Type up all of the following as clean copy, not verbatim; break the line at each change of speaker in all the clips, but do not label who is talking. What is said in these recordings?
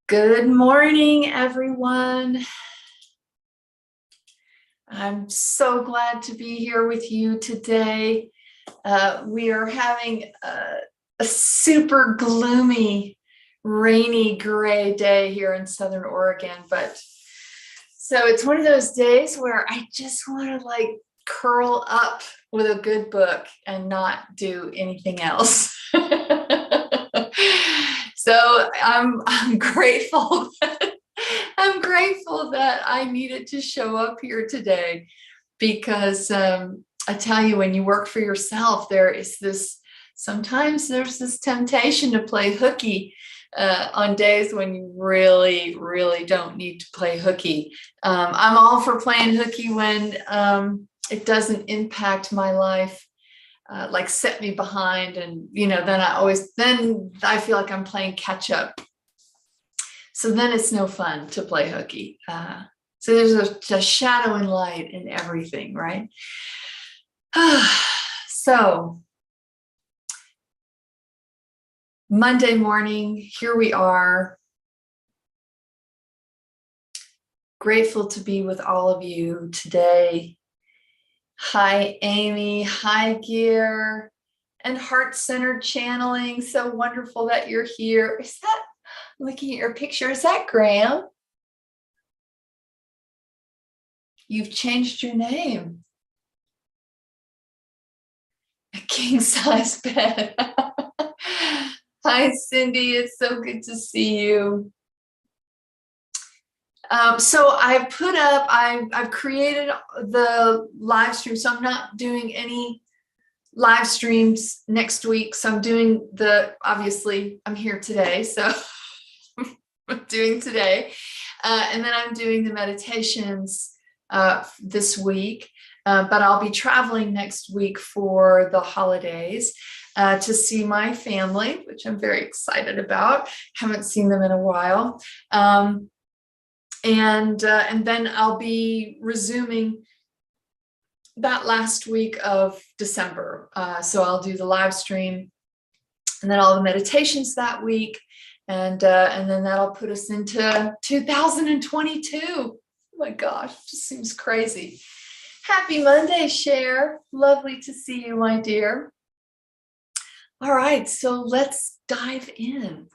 Good morning, everyone. I'm so glad to be here with you today. We are having a super gloomy, rainy, gray day here in Southern Oregon, but so it's one of those days where I just want to curl up with a good book and not do anything else. So I'm grateful I'm grateful that I needed to show up here today because I tell you, when you work for yourself, sometimes there's this temptation to play hooky on days when you really, really don't need to play hooky. I'm all for playing hooky when it doesn't impact my life. Like set me behind, and then I feel like I'm playing catch up. So then it's no fun to play hooky. So there's a shadow and light in everything, right? So Monday morning, here we are. Grateful to be with all of you today. Hi, Amy. Hi, Gear. And heart-centered channeling. So wonderful that you're here. Looking at your picture, is that Graham? You've changed your name. A king-size bed. Hi, Cindy. It's so good to see you. So I've created the live stream. So I'm not doing any live streams next week. So obviously I'm here today. So I'm doing today. And then I'm doing the meditations this week. But I'll be traveling next week for the holidays to see my family, which I'm very excited about. Haven't seen them in a while. And then I'll be resuming that last week of December. So I'll do the live stream and then all the meditations that week. And then that'll put us into 2022. Oh my gosh, it just seems crazy. Happy Monday, Cher. Lovely to see you, my dear. All right, so let's dive in.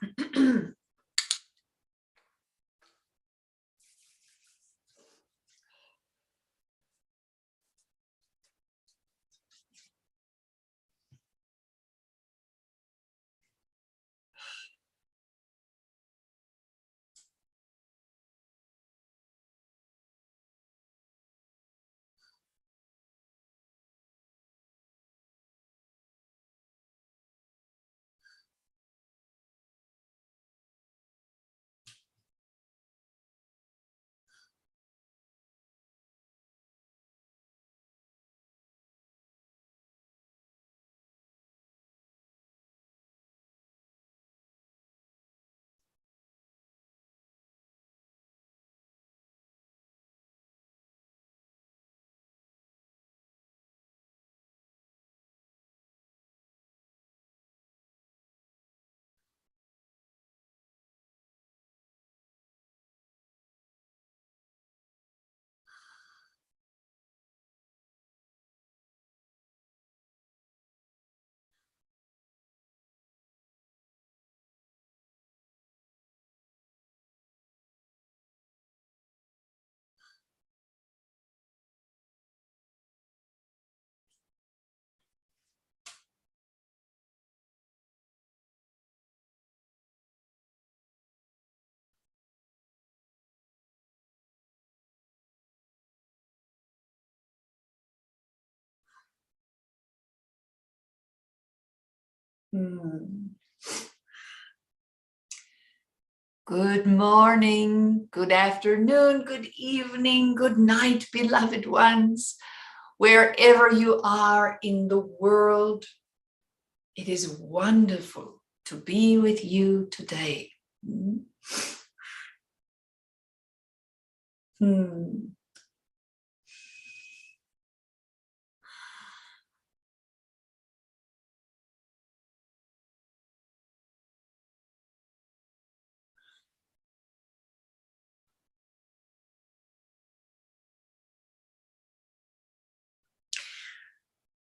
Good morning, good afternoon, good evening, good night, beloved ones. Wherever you are in the world, it is wonderful to be with you today.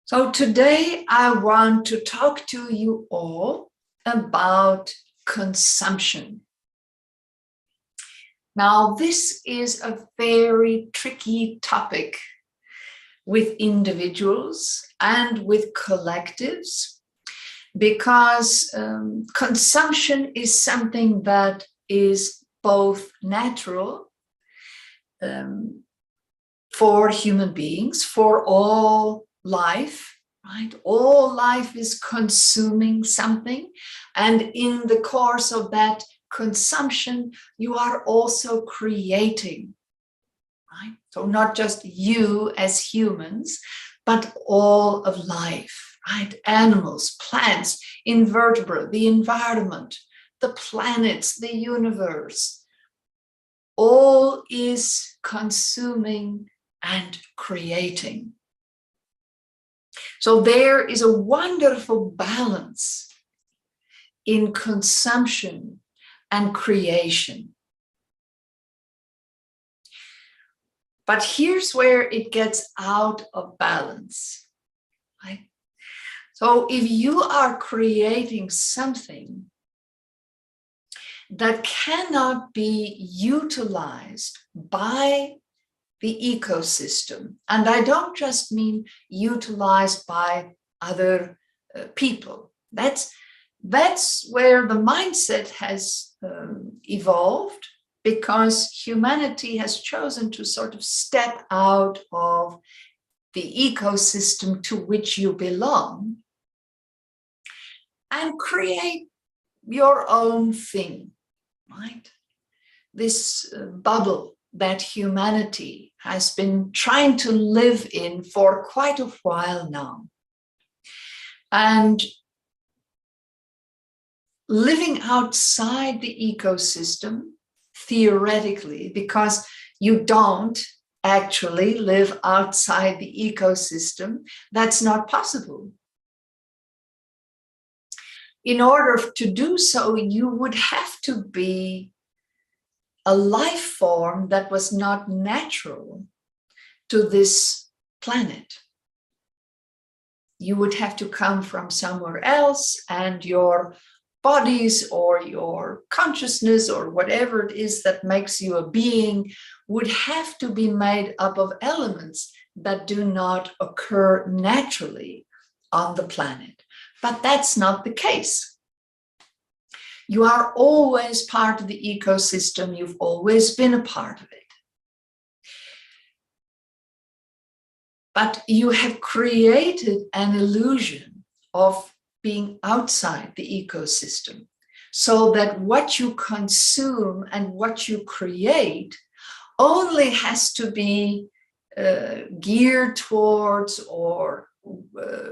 So today I want to talk to you all about consumption. Now, this is a very tricky topic with individuals and with collectives because consumption is something that is both natural for human beings, for all life, right? All life is consuming something. And in the course of that consumption, you are also creating, right? So not just you as humans, but all of life, right? Animals, plants, invertebrate, the environment, the planets, the universe, all is consuming and creating. So there is a wonderful balance in consumption and creation. But here's where it gets out of balance, right? So if you are creating something that cannot be utilized by the ecosystem, and I don't just mean utilized by other people. That's where the mindset has evolved, because humanity has chosen to sort of step out of the ecosystem to which you belong and create your own thing, right? This bubble that humanity has been trying to live in for quite a while now. And living outside the ecosystem, theoretically, because you don't actually live outside the ecosystem, that's not possible. In order to do so, you would have to be a life form that was not natural to this planet. You would have to come from somewhere else, and your bodies or your consciousness or whatever it is that makes you a being would have to be made up of elements that do not occur naturally on the planet. But that's not the case. You are always part of the ecosystem. You've always been a part of it. But you have created an illusion of being outside the ecosystem, so that what you consume and what you create only has to be geared towards or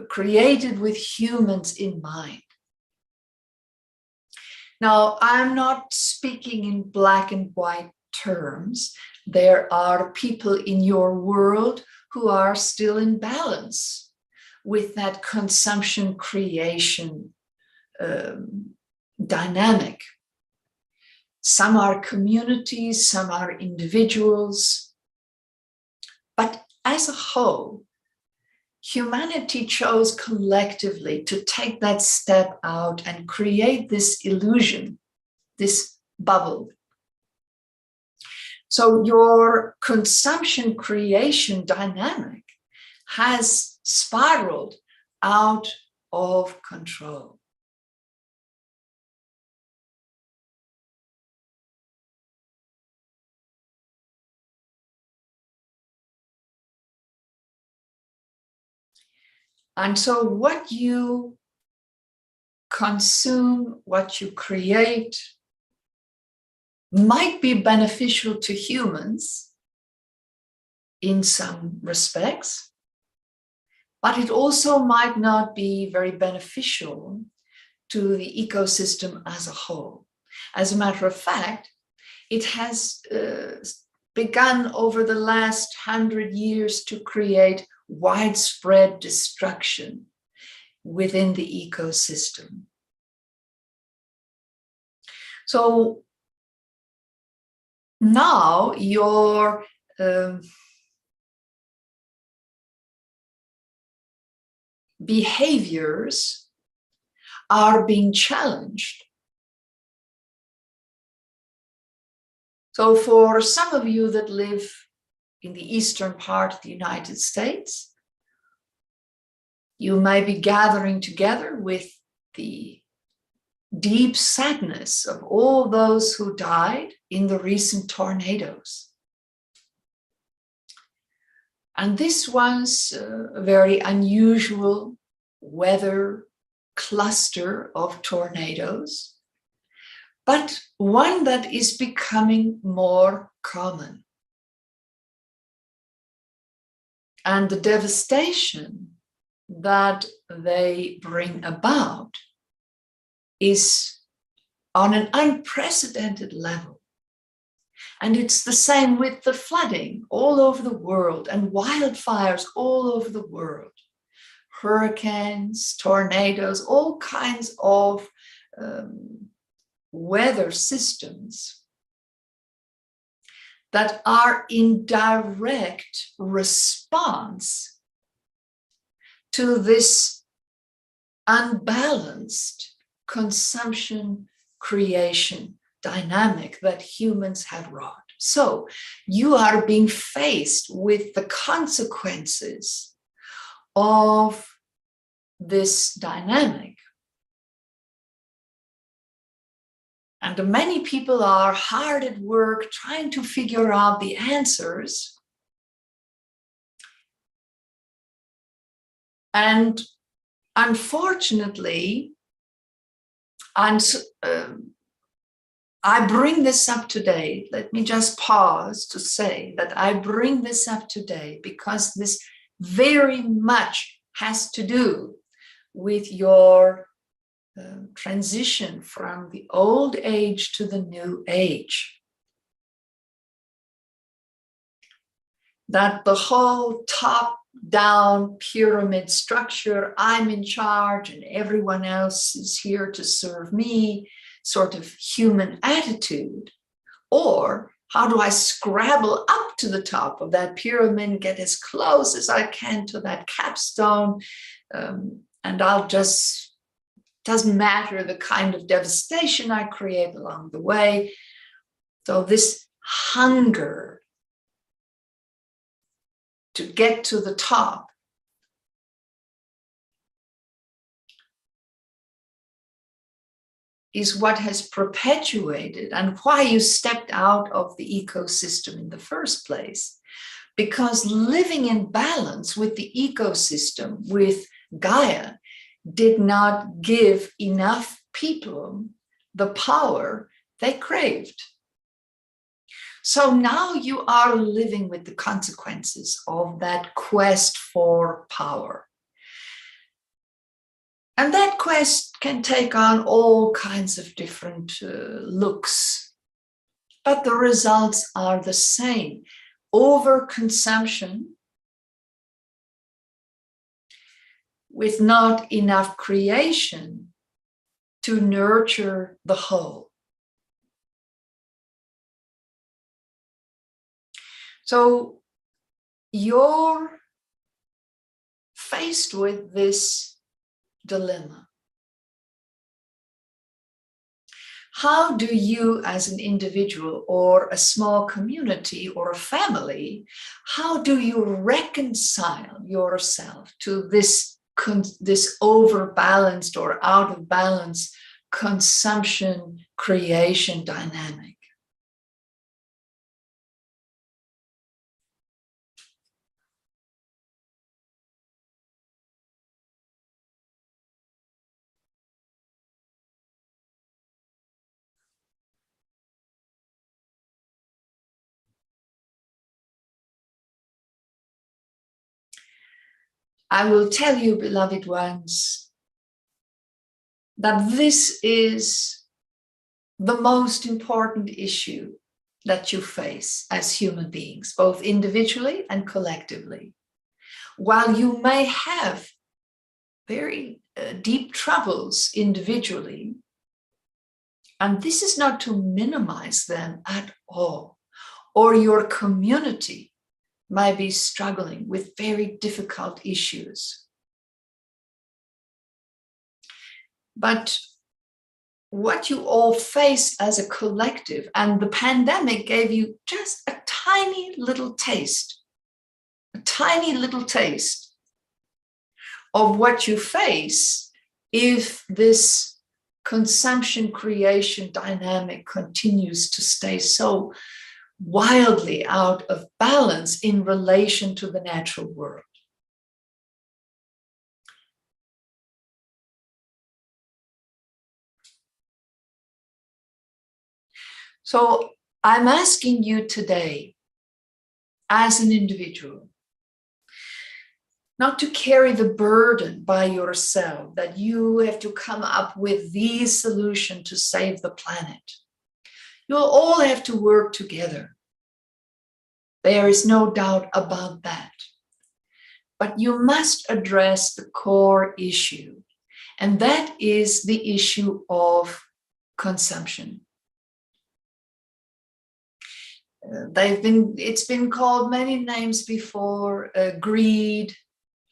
created with humans in mind. Now, I'm not speaking in black and white terms. There are people in your world who are still in balance with that consumption creation dynamic. Some are communities, some are individuals. But as a whole, humanity chose collectively to take that step out and create this illusion, this bubble. So your consumption creation dynamic has spiraled out of control. And so what you consume, what you create, might be beneficial to humans in some respects, but it also might not be very beneficial to the ecosystem as a whole. As a matter of fact, it has begun over the last 100 years to create widespread destruction within the ecosystem. So now your behaviors are being challenged. So for some of you that live in the eastern part of the United States, you may be gathering together with the deep sadness of all those who died in the recent tornadoes. And this was a very unusual weather cluster of tornadoes, but one that is becoming more common. And the devastation that they bring about is on an unprecedented level. And it's the same with the flooding all over the world and wildfires all over the world. Hurricanes, tornadoes, all kinds of weather systems that are in direct response to this unbalanced consumption creation dynamic that humans have wrought. So you are being faced with the consequences of this dynamic. And many people are hard at work trying to figure out the answers. And unfortunately, I bring this up today. Let me just pause to say that I bring this up today because this very much has to do with your transition from the old age to the new age. That the whole top-down pyramid structure, I'm in charge and everyone else is here to serve me, sort of human attitude, or how do I scrabble up to the top of that pyramid, get as close as I can to that capstone, and I'll just, doesn't matter the kind of devastation I create along the way. So this hunger to get to the top is what has perpetuated and why you stepped out of the ecosystem in the first place. Because living in balance with the ecosystem, with Gaia, did not give enough people the power they craved. So now you are living with the consequences of that quest for power. And that quest can take on all kinds of different looks, but the results are the same. Overconsumption with not enough creation to nurture the whole. So you're faced with this dilemma. How do you as an individual or a small community or a family, how do you reconcile yourself to this overbalanced or out of balance consumption creation dynamic? I will tell you, beloved ones, that this is the most important issue that you face as human beings, both individually and collectively. While you may have very deep troubles individually, and this is not to minimize them at all, or your community might be struggling with very difficult issues. But what you all face as a collective, and the pandemic gave you just a tiny little taste of what you face if this consumption creation dynamic continues to stay so wildly out of balance in relation to the natural world. So I'm asking you today, as an individual, not to carry the burden by yourself that you have to come up with the solution to save the planet. You'll all have to work together. There is no doubt about that. But you must address the core issue, and that is the issue of consumption. It's been called many names before: greed,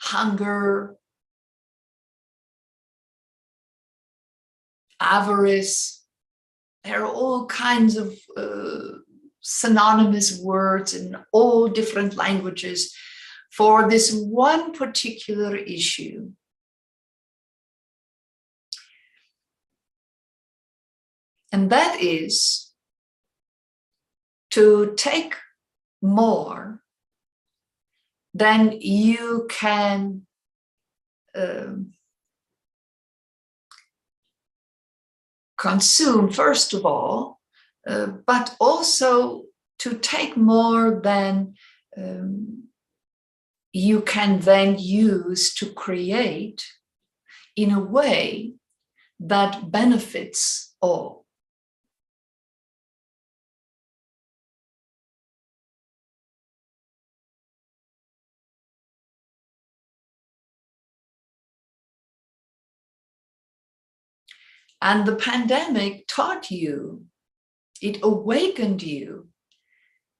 hunger, avarice. There are all kinds of synonymous words in all different languages for this one particular issue. And that is to take more than you can consume, first of all, but also to take more than you can then use to create in a way that benefits all. And the pandemic taught you, it awakened you,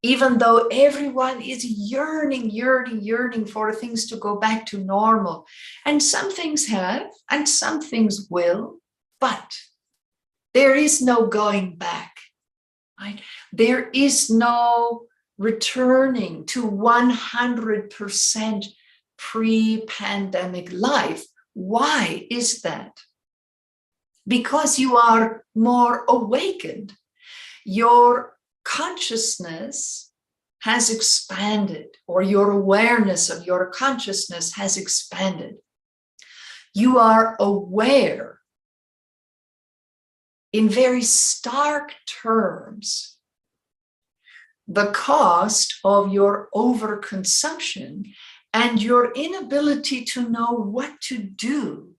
even though everyone is yearning for things to go back to normal. And some things have, and some things will, but there is no going back, right? There is no returning to 100% pre-pandemic life. Why is that? Because you are more awakened. Your consciousness has expanded, or your awareness of your consciousness has expanded. You are aware in very stark terms the cost of your overconsumption and your inability to know what to do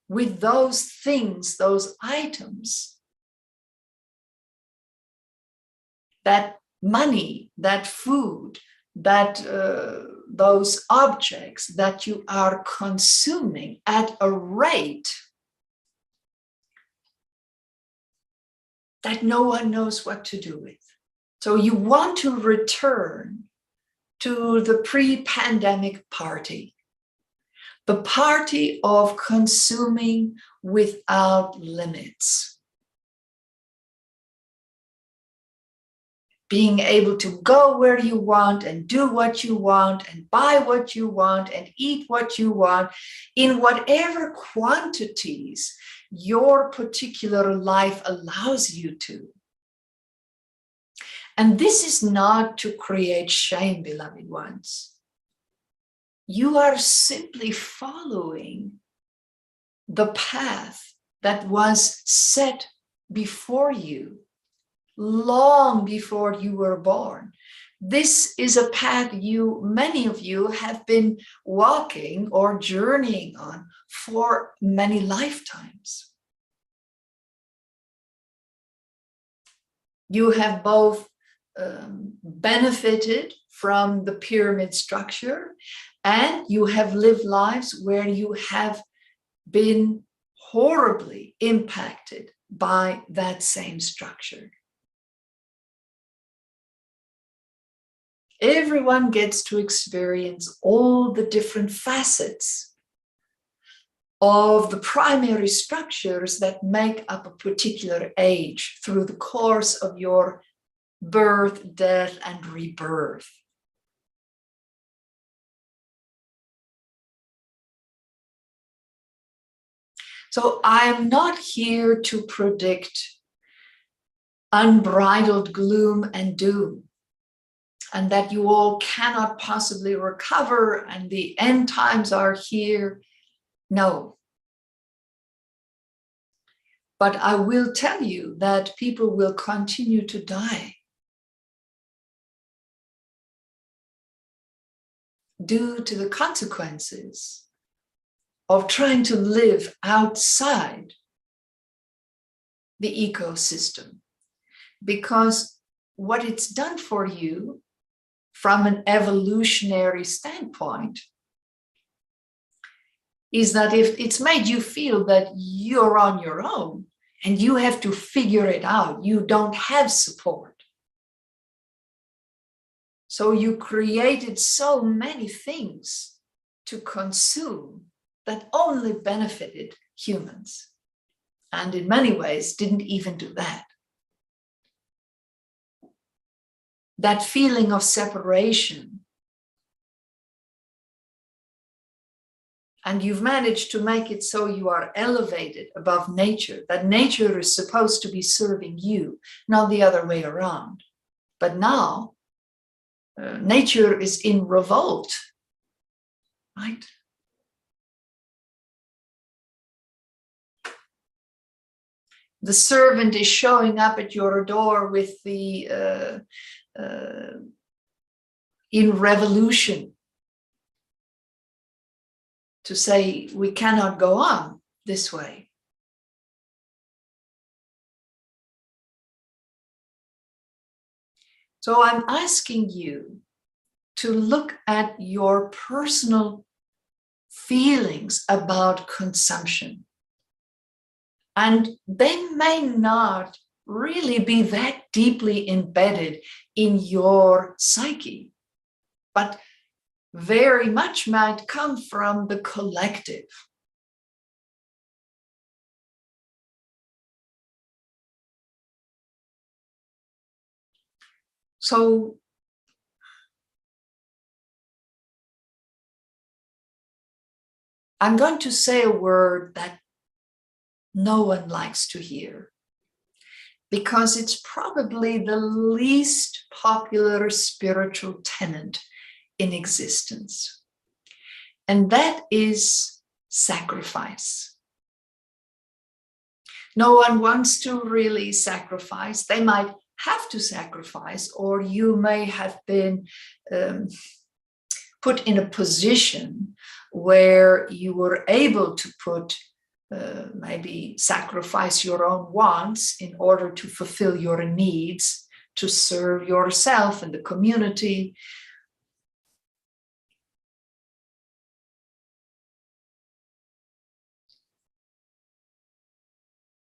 with those things, those items, that money, that food, that those objects that you are consuming at a rate that no one knows what to do with. So you want to return to the pre-pandemic party, the party of consuming without limits. Being able to go where you want and do what you want and buy what you want and eat what you want in whatever quantities your particular life allows you to. And this is not to create shame, beloved ones. You are simply following the path that was set before you long before you were born. This is a path many of you have been walking or journeying on for many lifetimes. You have both benefited from the pyramid structure, and you have lived lives where you have been horribly impacted by that same structure. Everyone gets to experience all the different facets of the primary structures that make up a particular age through the course of your birth, death, and rebirth. So I am not here to predict unbridled gloom and doom, and that you all cannot possibly recover and the end times are here. No. But I will tell you that people will continue to die due to the consequences of trying to live outside the ecosystem. Because what it's done for you from an evolutionary standpoint is that if it's made you feel that you're on your own and you have to figure it out, you don't have support. So you created so many things to consume that only benefited humans, and in many ways didn't even do that. That feeling of separation, and you've managed to make it so you are elevated above nature, that nature is supposed to be serving you, not the other way around. But now, nature is in revolt, right? The servant is showing up at your door with the in revolution to say we cannot go on this way. So I'm asking you to look at your personal feelings about consumption. And they may not really be that deeply embedded in your psyche, but very much might come from the collective. So I'm going to say a word that no one likes to hear, because it's probably the least popular spiritual tenet in existence. And that is sacrifice. No one wants to really sacrifice. They might have to sacrifice, or you may have been put in a position where you were able to put maybe sacrifice your own wants in order to fulfill your needs, to serve yourself and the community.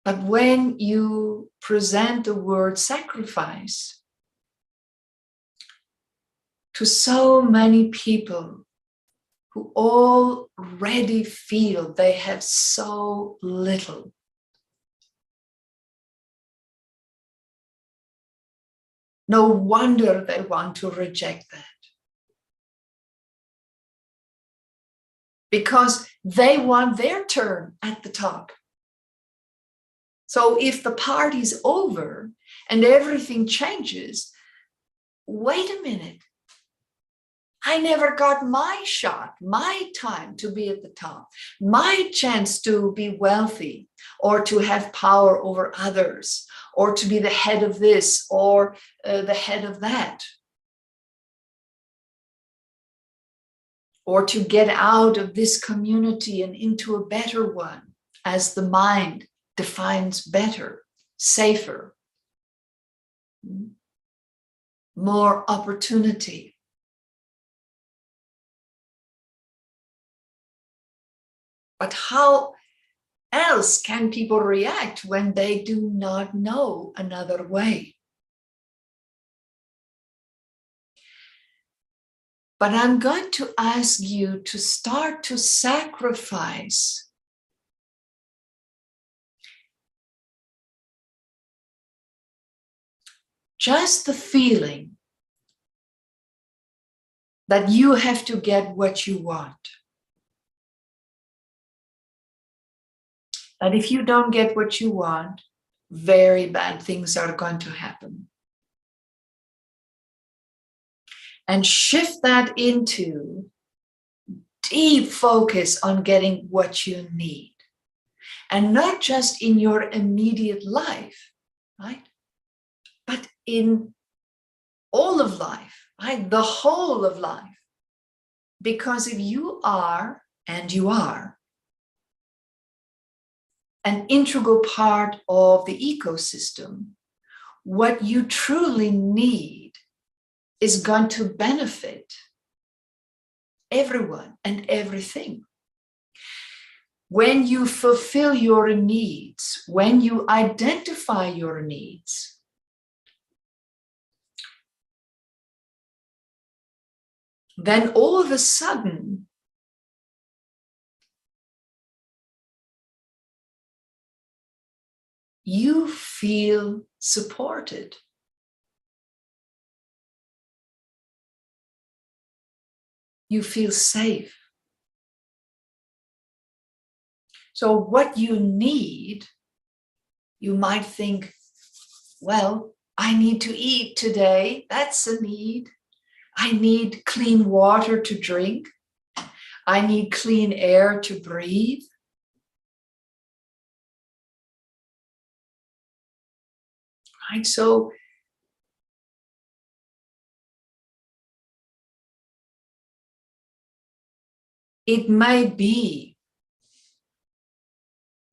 But when you present the word sacrifice to so many people who already feel they have so little, no wonder they want to reject that. Because they want their turn at the top. So if the party's over and everything changes, wait a minute. I never got my shot, my time to be at the top, my chance to be wealthy or to have power over others or to be the head of this or the head of that. Or to get out of this community and into a better one as the mind defines better, safer, more opportunity. But how else can people react when they do not know another way? But I'm going to ask you to start to sacrifice just the feeling that you have to get what you want. That if you don't get what you want, very bad things are going to happen. And shift that into deep focus on getting what you need. And not just in your immediate life, right? But in all of life, right? The whole of life. Because if you are, and you are, an integral part of the ecosystem, what you truly need is going to benefit everyone and everything. When you fulfill your needs, when you identify your needs, then all of a sudden, you feel supported. You feel safe. So what you need, you might think, well, I need to eat today. That's a need. I need clean water to drink. I need clean air to breathe. Right? So it may be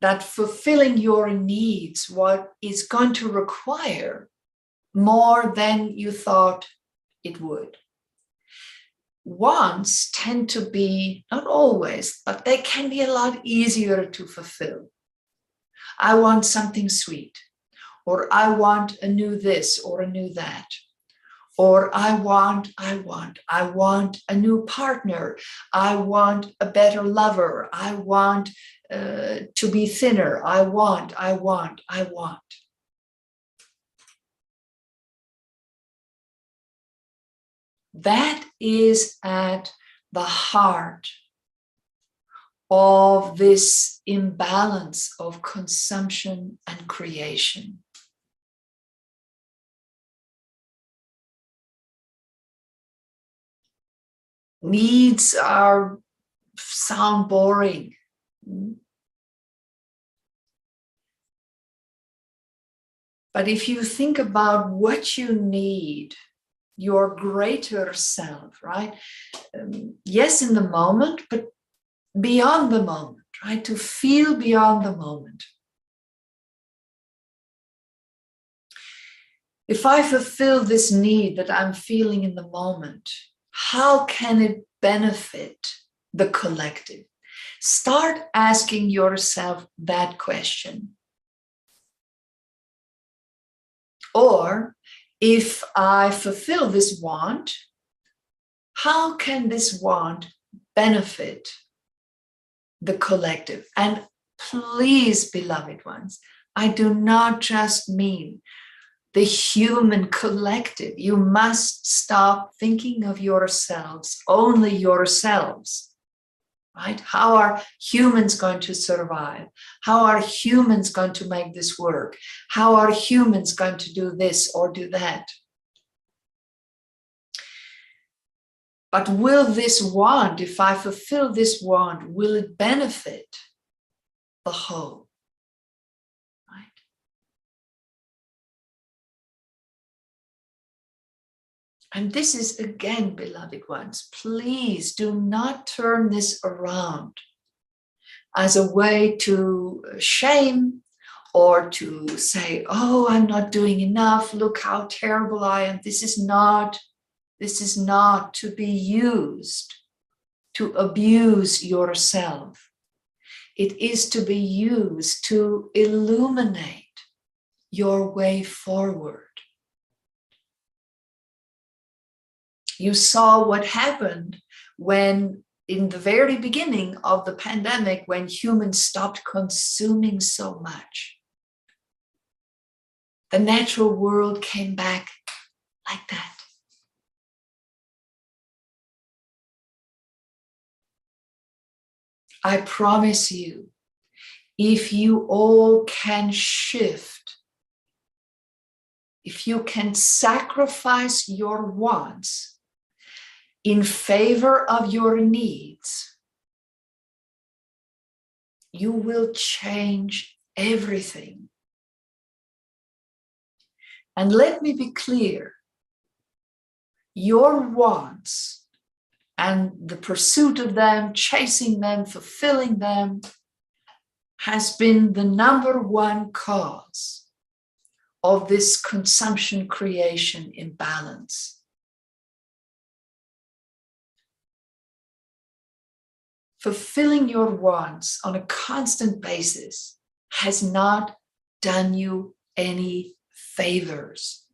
that fulfilling your needs what is going to require more than you thought it would. Wants tend to be, not always, but they can be a lot easier to fulfill. I want something sweet, or I want a new this or a new that. Or I want a new partner. I want a better lover. I want to be thinner. I want. That is at the heart of this imbalance of consumption and creation. Needs sound boring. But if you think about what you need, your greater self, right? Yes, in the moment, but beyond the moment, right? To feel beyond the moment. If I fulfill this need that I'm feeling in the moment, how can it benefit the collective? Start asking yourself that question. Or if I fulfill this want, how can this want benefit the collective? And please, beloved ones, I do not just mean the human collective. You must stop thinking of yourselves, only yourselves, right? How are humans going to survive? How are humans going to make this work? How are humans going to do this or do that? But will this want, if I fulfill this want, will it benefit the whole? And this is, again, beloved ones, please do not turn this around as a way to shame or to say, oh, I'm not doing enough. Look how terrible I am. This is not to be used to abuse yourself. It is to be used to illuminate your way forward. You saw what happened when, in the very beginning of the pandemic, when humans stopped consuming so much. The natural world came back like that. I promise you, if you all can shift, if you can sacrifice your wants in favor of your needs, you will change everything. And let me be clear, your wants and the pursuit of them, chasing them, fulfilling them, has been the number one cause of this consumption creation imbalance. Fulfilling your wants on a constant basis has not done you any favors.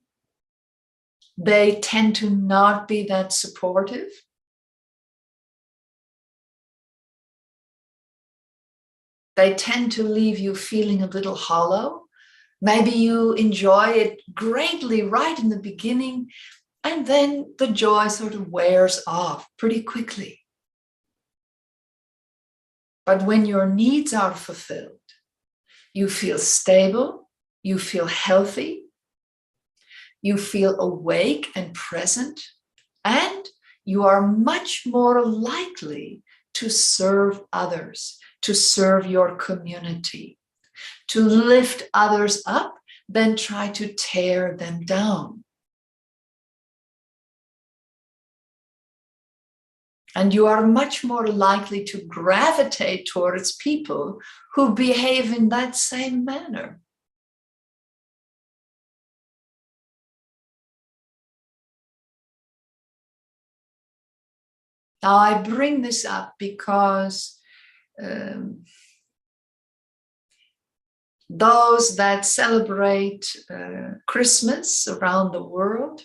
They tend to not be that supportive. They tend to leave you feeling a little hollow. Maybe you enjoy it greatly right in the beginning, and then the joy sort of wears off pretty quickly. But when your needs are fulfilled, you feel stable, you feel healthy, you feel awake and present, and you are much more likely to serve others, to serve your community, to lift others up than try to tear them down. And you are much more likely to gravitate towards people who behave in that same manner. Now, I bring this up because those that celebrate Christmas around the world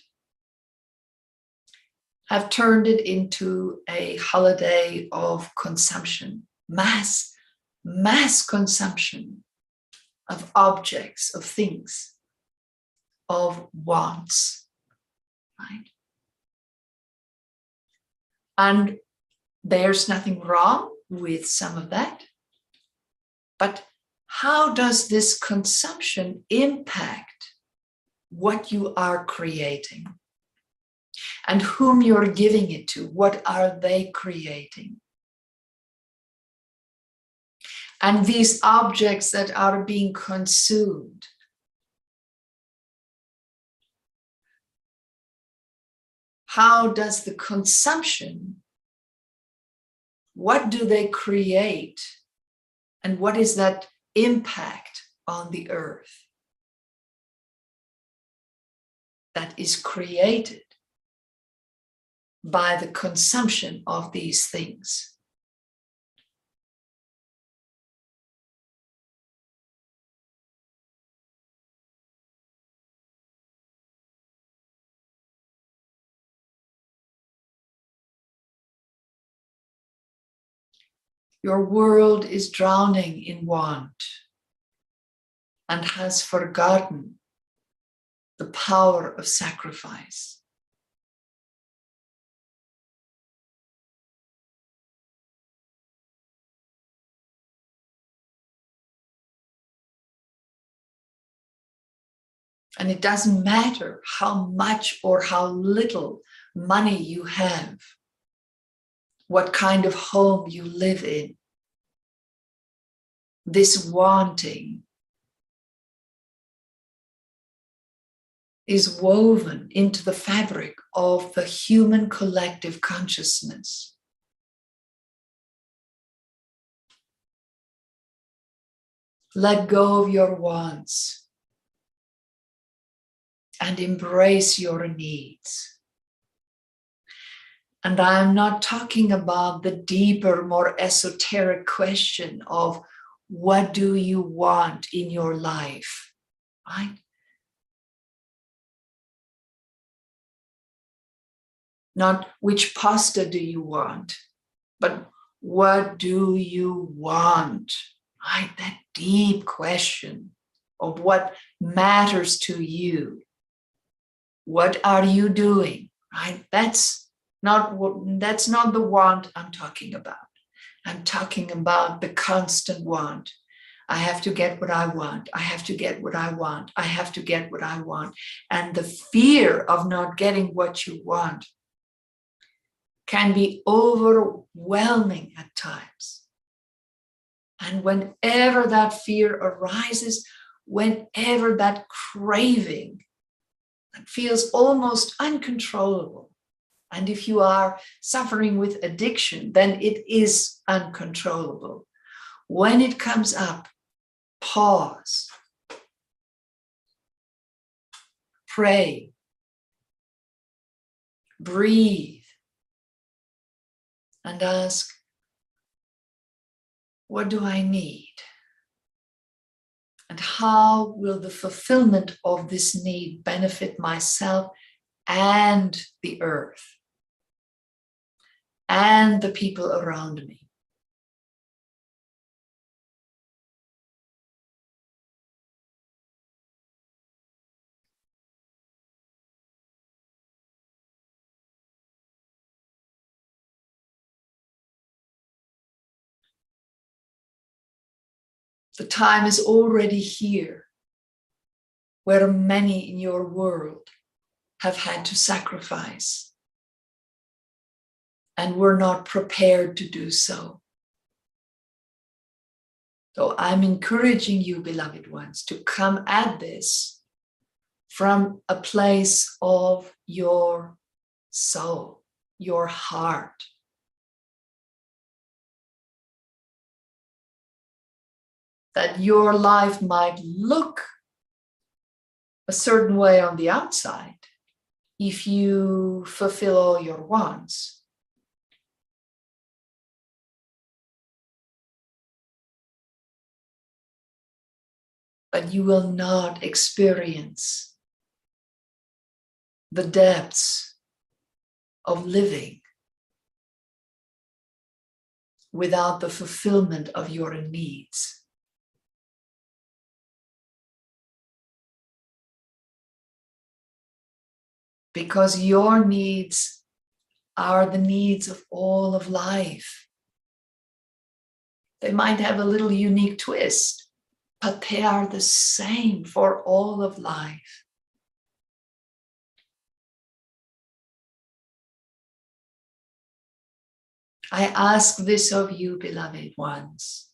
have turned it into a holiday of consumption, mass consumption of objects, of things, of wants, right? And there's nothing wrong with some of that. But how does this consumption impact what you are creating? And whom you're giving it to? What are they creating? And these objects that are being consumed, how does the consumption, what do they create? And what is that impact on the earth that is created by the consumption of these things? Your world is drowning in want and has forgotten the power of sacrifice. And it doesn't matter how much or how little money you have, what kind of home you live in. This wanting is woven into the fabric of the human collective consciousness. Let go of your wants and embrace your needs. And I'm not talking about the deeper, more esoteric question of what do you want in your life, right? Not which pasta do you want, but what do you want, right? That deep question of what matters to you. What are you doing? Right? That's not the want I'm talking about. I'm talking about the constant want. I have to get what I want. I have to get what I want. I have to get what I want. And the fear of not getting what you want can be overwhelming at times. And whenever that fear arises, whenever that craving that feels almost uncontrollable, and if you are suffering with addiction, then it is uncontrollable. When it comes up, pause, pray, breathe, and ask, what do I need? And how will the fulfillment of this need benefit myself and the earth and the people around me? The time is already here where many in your world have had to sacrifice and were not prepared to do so. So I'm encouraging you, beloved ones, to come at this from a place of your soul, your heart. That your life might look a certain way on the outside if you fulfill all your wants. But you will not experience the depths of living without the fulfillment of your needs. Because your needs are the needs of all of life. They might have a little unique twist, but they are the same for all of life. I ask this of you, beloved ones,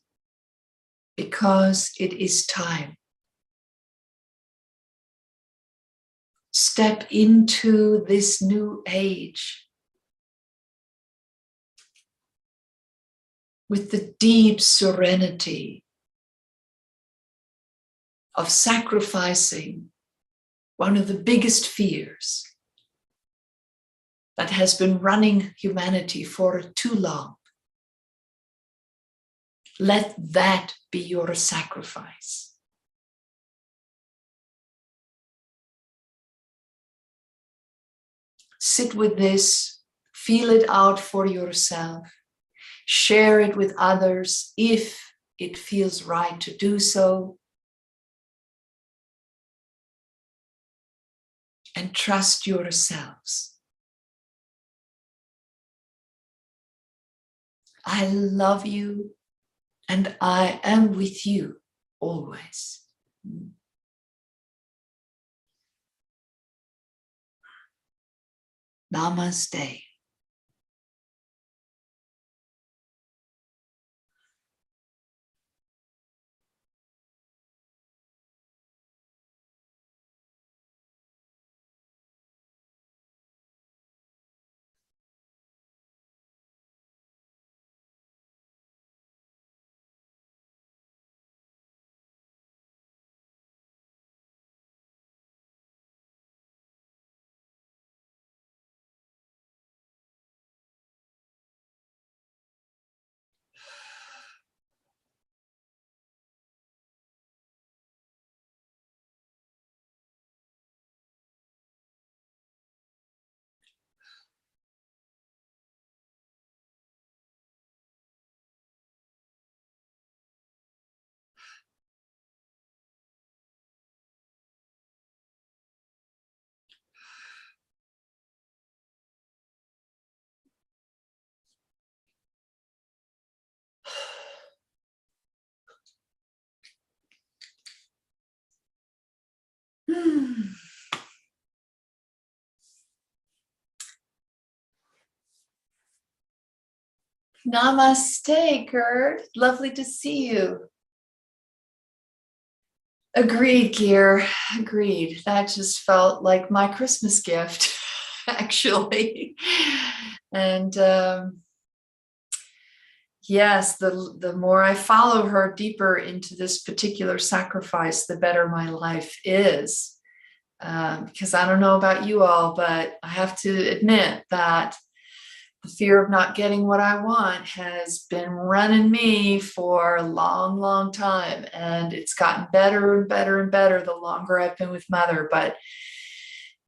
because it is time. Step into this new age with the deep serenity of sacrificing one of the biggest fears that has been running humanity for too long. Let that be your sacrifice. Sit with this, feel it out for yourself, share it with others if it feels right to do so, and trust yourselves. I love you and I am with you always. Namaste. Namaste, Gert. Lovely to see you. Agreed, Gear. Agreed. That just felt like my Christmas gift, actually. And yes, the more I follow her deeper into this particular sacrifice, the better my life is. Because I don't know about you all, but I have to admit that the fear of not getting what I want has been running me for a long, long time. And it's gotten better and better and better the longer I've been with Mother. But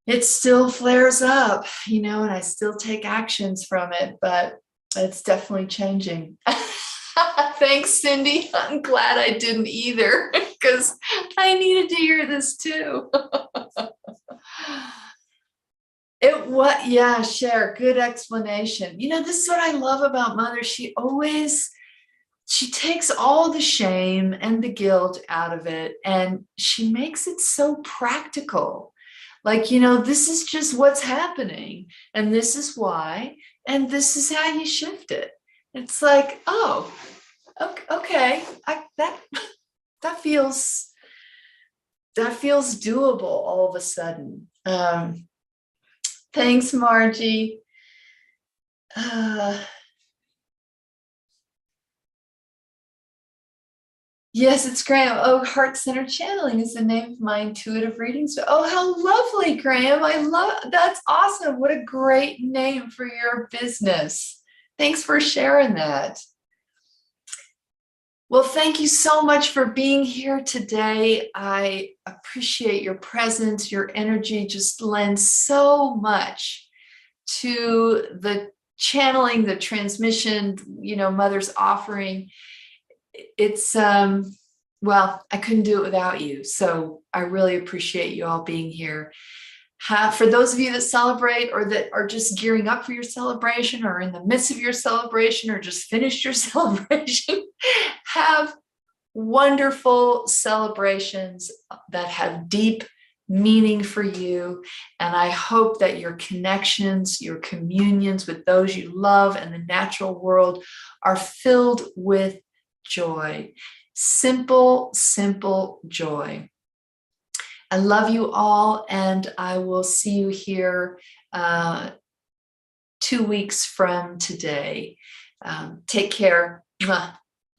it still flares up, and I still take actions from it, but it's definitely changing. Thanks, Cindy. I'm glad I didn't either, because I needed to hear this too. Yeah, Cher, good explanation. This is what I love about Mother. She takes all the shame and the guilt out of it, and she makes it so practical. Like, this is just what's happening, and this is why, and this is how you shift it. It's like, oh, okay, that feels doable all of a sudden. Thanks, Margie. Yes, it's Graham. Oh, Heart Center Channeling is the name of my intuitive readings. Oh, how lovely, Graham. That's awesome. What a great name for your business. Thanks for sharing that. Well, thank you so much for being here today. I appreciate your presence. Your energy just lends so much to the channeling, the transmission, Mother's offering. It's well, I couldn't do it without you. So I really appreciate you all being here. For those of you that celebrate, or that are just gearing up for your celebration, or in the midst of your celebration, or just finished your celebration, have wonderful celebrations that have deep meaning for you. And I hope that your connections, your communions with those you love and the natural world are filled with joy. Simple, simple joy. I love you all, and I will see you here 2 weeks from today. Take care. Mwah.